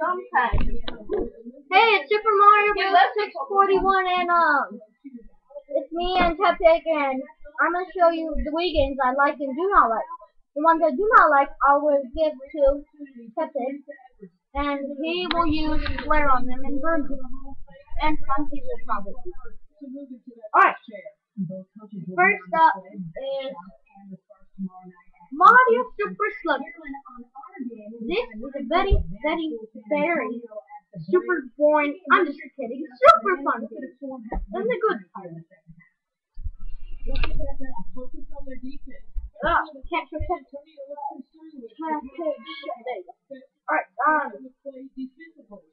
Sometimes. Hey, it's Super Mario Bros. 641 and it's me and Tepig, and I'm gonna show you the Wii games I like and do not like. The ones I do not like, I will give to Tepig, and he will use Flare on them and burn them. And Funky will probably. Alright. First up is Mario Super Slugger. This is a very super boring, I'm just kidding, super fun game. And the good part. Can't protect it. Alright,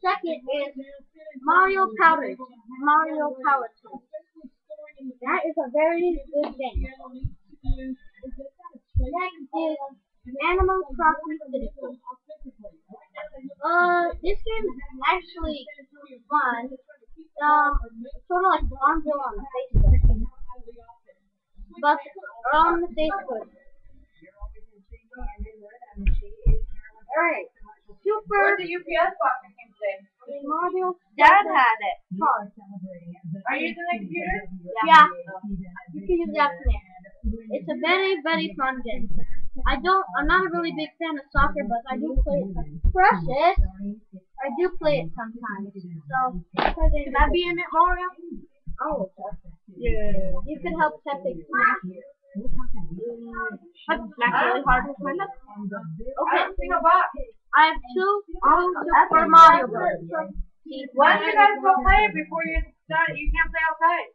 second is Mario Power. Mario Power 2. That is a very good game. Next is Animal Crossing City Pool. This game is actually fun. Sort of like Farmville on Facebook. But on the Facebook. Alright. Super. Where's the UPS box that came today? Mario. Dad had it. Card. Are you using the computer? Yeah. You can use that for me. It's a very fun game. I'm not a really big fan of soccer, but I do play it. Precious. I do play it sometimes. So, can I be in it, Mario? Oh, yeah. You can help Tepig smash. Smash really hard with my knuckles. Okay, sing a box. I have two Super Mario Bros. Why don't you guys go play it before you start? You can't play outside.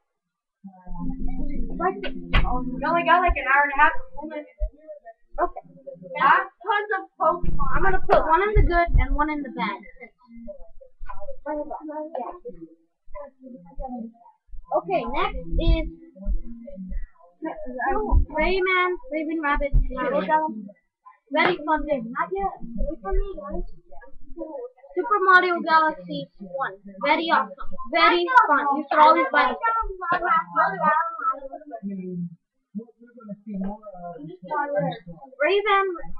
You only got like an hour and a half. Okay. Huh? Tons of Pokemon. I'm gonna put one in the good and one in the bad. Okay, next is Rayman, Raving Rabbit. Very fun game. Not yet. Wait for me, guys. Super Mario Galaxy 1. Very awesome. Very fun. You should always buy it.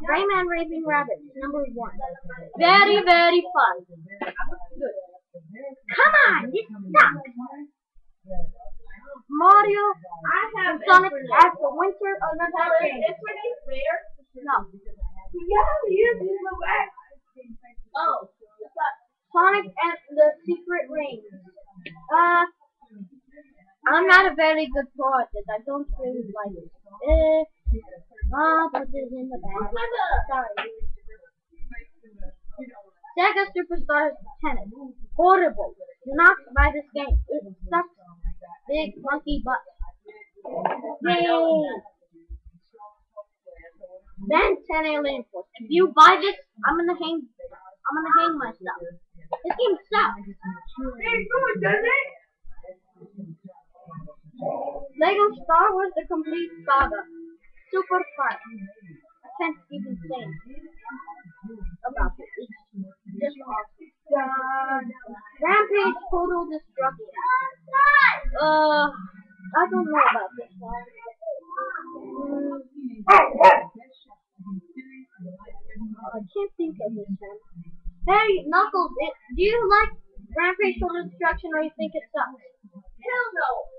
Rayman Raving Rabbit, number 1. Very fun. Good. Come on, this sucks. Mario and Sonic as the Winter Olympics. It's when he's there. No. Yeah, he is in the wax. Oh. Sonic and the Secret Rings. I'm not a very good pro at this. I don't really like it. Put this in the bag. Sorry. Sega Superstars Tennis. Horrible. Do not buy this game. It sucks. Big monkey butt. Yay! Then 10 Alien Force. If you buy this, I'm gonna hang myself. This game sucks. Hey, good, does it? Lego Star Wars: The Complete Saga. Super fun. I can't even say about it. It's just awesome. Rampage Total Destruction. I don't know about this one. I can't think of this one. Hey, Knuckles, do you like Rampage Total Destruction, or you think it sucks? Hell no.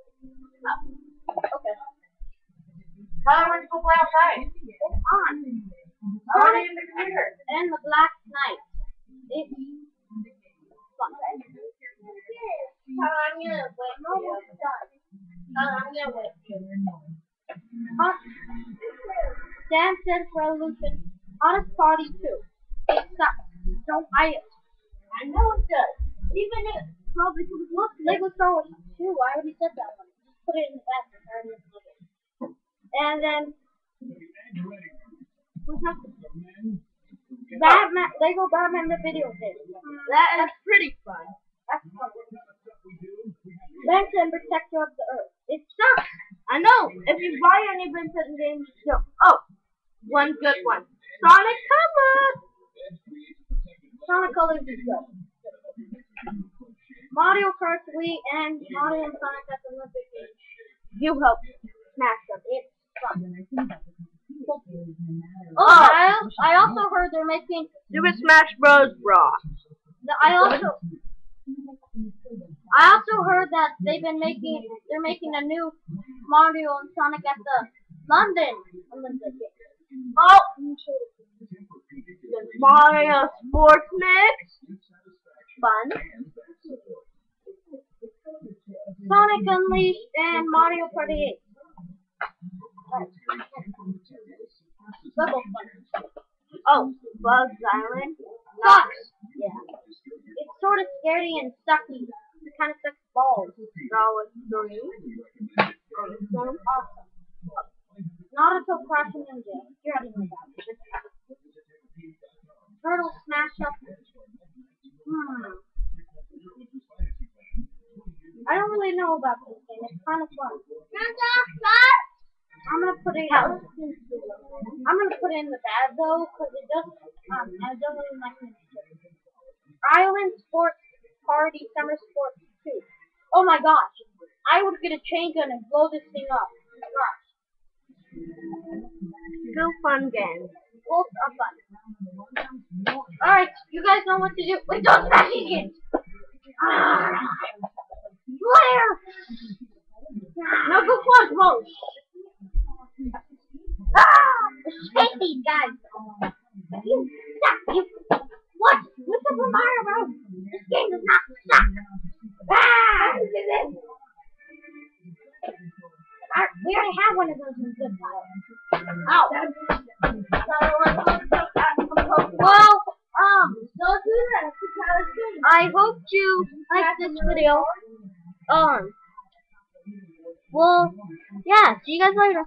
Okay. Tell her when to go play outside. It's on. Already in the computer. And the Black Knight. It's fun. I'm gonna wait. No, it's done. I'm gonna wait. Dance Dance Revolution. Honest Party 2. It sucks. Don't buy it. I know it does. Even if, probably because look, Lego Star Wars 2. I already said that one. Just put it in the back. And then, Batman, Lego Batman the video game. That is pretty fun. That's fun. Benson, Protector of the Earth. It sucks. I know. If you buy any Benson games, no. Oh, one good one. Sonic Colors. Sonic Colors is good. Mario Kart 3 and Mario and Sonic at the Olympic Games. You help smash them. It's fun. Oh, I also heard they're making Super Smash Bros. Bros. I also heard that they're making a new Mario and Sonic at the London Olympic Games. Oh, the Mario Sports Mix. Fun. Sonic Unleashed and Mario Party 8. Level fun. Oh, Bugs Island. Sucks. Yeah. It's sort of scary and sucky. It kind of sucks balls. That was 3. Awesome. Not until Crash and Ninja. You're out of my bag. Turtle Smash Up. I don't really know about this game. It's kind of fun. I'm gonna put it. I'm gonna put it in the bag though, because it does. I don't really like it. Island Sports Party Summer Sports 2. Oh my gosh! I would get a chain gun and blow this thing up. Still fun game. Both are fun. Alright, you guys know what to do. Wait, don't smash it! Where? Now go close, Mosh. Hate these guys. What? What's up with Mario Bros? This game does not suck. We already have one of those in good file. Ow. Well, Don't do that. I hope you liked this video. Well, yeah, see you guys later.